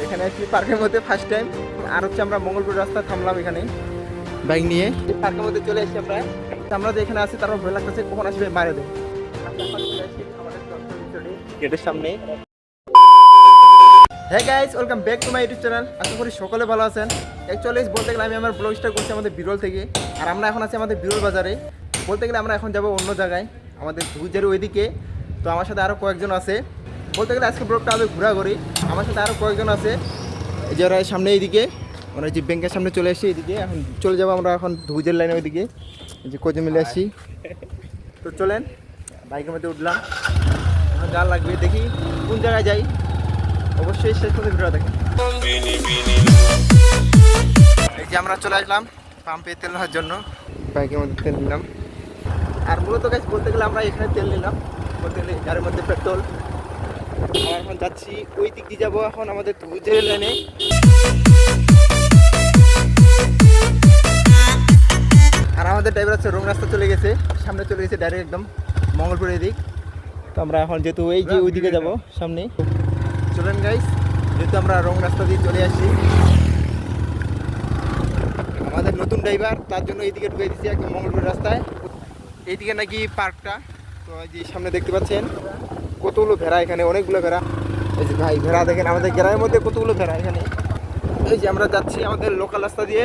এখানে আসছি পার্কের মধ্যে ফার্স্ট টাইম। আর হচ্ছে আমরা মঙ্গলপুর রাস্তা থামলাম এখানে বাইক নিয়ে। পার্কের মধ্যে চলে এসেছি আমরা। আমরা যে এখানে আছি তারপর ভয় লাগতেছে কখন আসবে মারে দেয়। গেটের সামনে। হ্যাঁ guys, welcome back to my YouTube channel. আশা করি সকলে ভালো আছেন। অ্যাকচুয়ালি বলতে গেলে আমি আমার ব্লগ স্টার্ট করছি আমাদের বিরল থেকে। আর আমরা এখন আছি আমাদের বিরল বাজারে। বলতে গেলে আমরা এখন যাব অন্য জায়গায়, আমাদের ধুজের ওইদিকে। তো আমার সাথে আরও কয়েকজন আছে। বলতে গেলে আজকে ব্লগটা আমি ঘোরাঘুরি। আমার সাথে আরও কয়েকজন আছে। এই যে ওরা সামনে এইদিকে, মানে যে ব্যাংকের সামনে চলে এসেছি এইদিকে। এখন চলে যাবো আমরা এখন ধুজের লাইনে ওইদিকে, এই যে কজন মিলে আসছি। তো চলেন, বাইকের মধ্যে উঠলাম। এখন যা লাগবে দেখি কোন জায়গায় যাই, অবশ্যই শেষ পর্যন্ত ভিডিও দেখেন। এই যে আমরা চলে আসলাম পাম্পে তেল নেওয়ার জন্য, বাইকের মধ্যে তেল নিলাম। আর মূলত কাজ বলতে গেলে আমরা এখানে তেল নিলাম, বলতে গেলে গাড়ির মধ্যে পেট্রোল। আমরা এখন যাচ্ছি ওই দিক দিয়ে যাবো এখন আমাদের ধুজের লাইনে। আর আমাদের ড্রাইভার হচ্ছে রং রাস্তা চলে গেছে, সামনে চলে গেছে ডাইরেক্ট একদম মঙ্গলপুরের দিক। তো আমরা এখন যেহেতু এই যে ওই দিকে যাবো সামনে, চলেন গাইস। যেহেতু আমরা রং রাস্তা দিয়ে চলে আসছি, আমাদের নতুন ড্রাইভার তার জন্য এইদিকে ঢুকে দিচ্ছি একদম মঙ্গলপুর রাস্তায়। এইদিকে নাকি পার্কটা। তো এই যে সামনে দেখতে পাচ্ছেন কতগুলো ভেড়া, এখানে অনেকগুলো ভেড়া। এই যে ভাই ভেড়া দেখেন, আমাদের গ্রামের মধ্যে কতগুলো ভেড়া এখানে। এই যে আমরা যাচ্ছি আমাদের লোকাল রাস্তা দিয়ে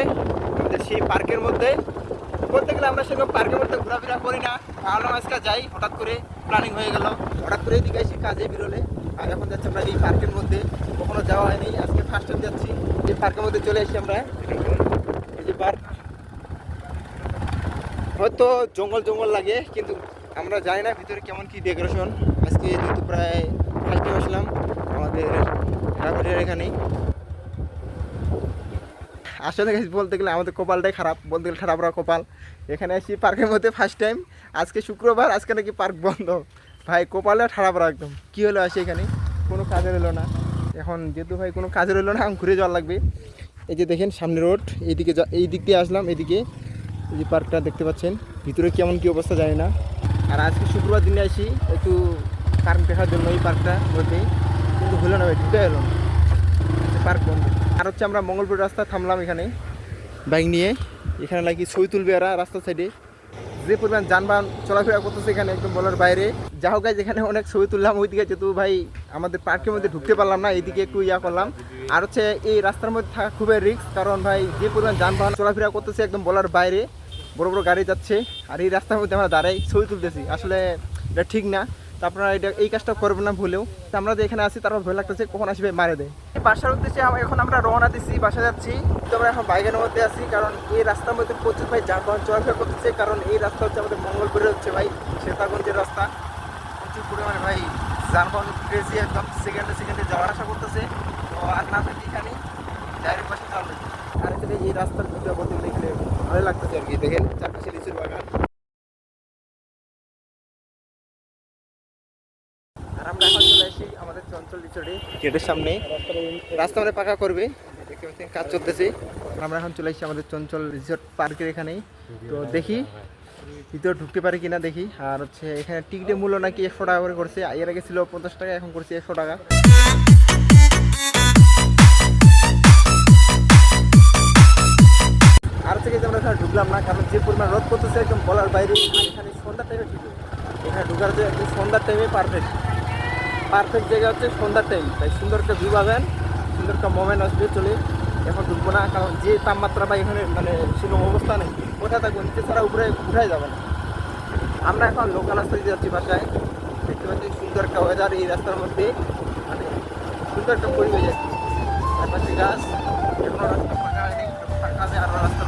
আমাদের সেই পার্কের মধ্যে। বলতে গেলে আমরা সেরকম পার্কের মধ্যে ঘোরাফেরা করি না, ভাবলাম আজকে যাই, হঠাৎ করে প্ল্যানিং হয়ে গেল, হঠাৎ করে এদিকে এসে কাজে বেরোলে। আর এখন যাচ্ছি আমরা এই পার্কের মধ্যে, কখনো যাওয়া হয়নি, আজকে ফার্স্ট টাইম যাচ্ছি। এই পার্কের মধ্যে চলে এসেছি আমরা। এই যে পার্ক, হয়তো জঙ্গল জঙ্গল লাগে, কিন্তু আমরা জানি না ভিতরে কেমন কি ডেকোরেশন। আজকে যেহেতু প্রায় ফার্স্ট টাইম আসলাম আমাদের ঘোরাঘুরির এখানেই। আসলে বলতে গেলে আমাদের কপালটাই খারাপ, বলতে গেলে খারাপ কপাল। এখানে আসি পার্কের মধ্যে ফার্স্ট টাইম, আজকে শুক্রবার, আজকে নাকি পার্ক বন্ধ। ভাই কপালে খারাপ একদম। কী হলো আসি এখানে, কোনো কাজে রইলো না। এখন যেহেতু ভাই কোনো কাজে রইলো না, এখন ঘুরে যাওয়ার লাগবে। এই যে দেখেন সামনে রোড, এইদিকে এই দিক দিয়ে আসলাম এইদিকে। এই যে পার্কটা দেখতে পাচ্ছেন, ভিতরে কেমন কী অবস্থা জানি না। আর আজকে শুক্রবার দিনে আসি একটু পার্ক দেখার জন্য এই পার্কটা মধ্যে, কিন্তু হলো না ভাই, ঢুকে এলো না, পার্ক বন্ধ। আর হচ্ছে আমরা মঙ্গলপুর রাস্তা থামলাম এখানে বাইক নিয়ে। এখানে নাকি ছবি তুলবে এরা রাস্তার সাইডে, যে পরিমাণ যানবাহন চলাফেরা করতেছে এখানে একদম বলার বাইরে। যা হোক গাইজ, এখানে অনেক ছবি তুললাম ওইদিকে, যেহেতু ভাই আমাদের পার্কের মধ্যে ঢুকতে পারলাম না, এইদিকে একটু করলাম। আর হচ্ছে এই রাস্তার মধ্যে থাকা খুবই রিস্ক, কারণ ভাই যে পরিমাণ যানবাহন চলাফেরা করতেছে একদম বলার বাইরে, বড় বড় গাড়ি যাচ্ছে। আর এই রাস্তার মধ্যে আমরা দাঁড়াই ছবি তুলতেছি, আসলে এটা ঠিক না। তো আপনারা এটা এই কাজটা করবেন না ভুলেও। আমরা যে এখানে আছি তারপর ভয় লাগতেছে কখন আসবে মারে দেয়। বাসার উদ্দেশ্যে এখন আমরা রওনা দিচ্ছি, বাসা যাচ্ছি। তো আমরা এখন বাইকের মধ্যে আছি, কারণ এই রাস্তার মধ্যে প্রচুর ভাই যানবাহন চলাফেরা করতেছে। কারণ এই রাস্তা হচ্ছে আমাদের মঙ্গলপুরে হচ্ছে ভাই সীতাগঞ্জের রাস্তা, প্রচুর পরিমাণে ভাই যানবাহন ক্রেজি, একদম সেকেন্ডে সেকেন্ডে যাওয়ার আশা করতেছে। তো আর না থাকি এখানে ডাইরেক্ট বাসে চলবে। আর এখানে এই রাস্তার ভিডিও বলতে দেখলে ভালো লাগতেছে আর কি। দেখেন চারপাশে লিচুর বাগান। আর আমরা এখন চলে আসি আমাদের চঞ্চল রিসোর্টে, গেটের সামনে। রাস্তা মানে পাকা করবে, দেখতে পাচ্ছেন কাজ চলতেছে। আমরা এখন চলে আসি আমাদের চঞ্চল রিসোর্ট পার্কের এখানেই। তো দেখি ভিতরে ঢুকতে পারি কিনা দেখি। আর হচ্ছে এখানে টিকিটের মূল্য নাকি 100 টাকা করে করছে, এর আগে ছিল 50 টাকা, এখন করছে 100 টাকা। আর হচ্ছে আমরা এখানে ঢুকলাম না, কারণ যে পরিমাণ রোদ করতেছে একদম বলার বাইরে। আর এখানে সন্ধ্যার টাইমে ঠিক, এখানে ঢুকার যে সন্ধ্যার টাইমে পারফেক্ট জায়গা হচ্ছে সন্ধ্যার টাইম। তাই সুন্দর একটা ভিউ পাবেন, সুন্দর একটা মোমেন্ট আসবে। চলে এখন ঢুকবো না, কারণ যে তাপমাত্রা বা এখানে মানে সেরকম অবস্থা নেই, কোথায় থাকবো নিচে ছাড়া উপরে উঠাই যাবে না। আমরা এখন লোকাল রাস্তা দিয়ে যাচ্ছি বাসায়। দেখতে পাচ্ছি সুন্দর একটা ওয়েদার এই রাস্তার মধ্যে, মানে সুন্দর একটা পরিবেশ। চারপাশে গাছ, এখনো রাস্তা ফাঁকা হয়নি, ফাঁকা আছে আরও রাস্তা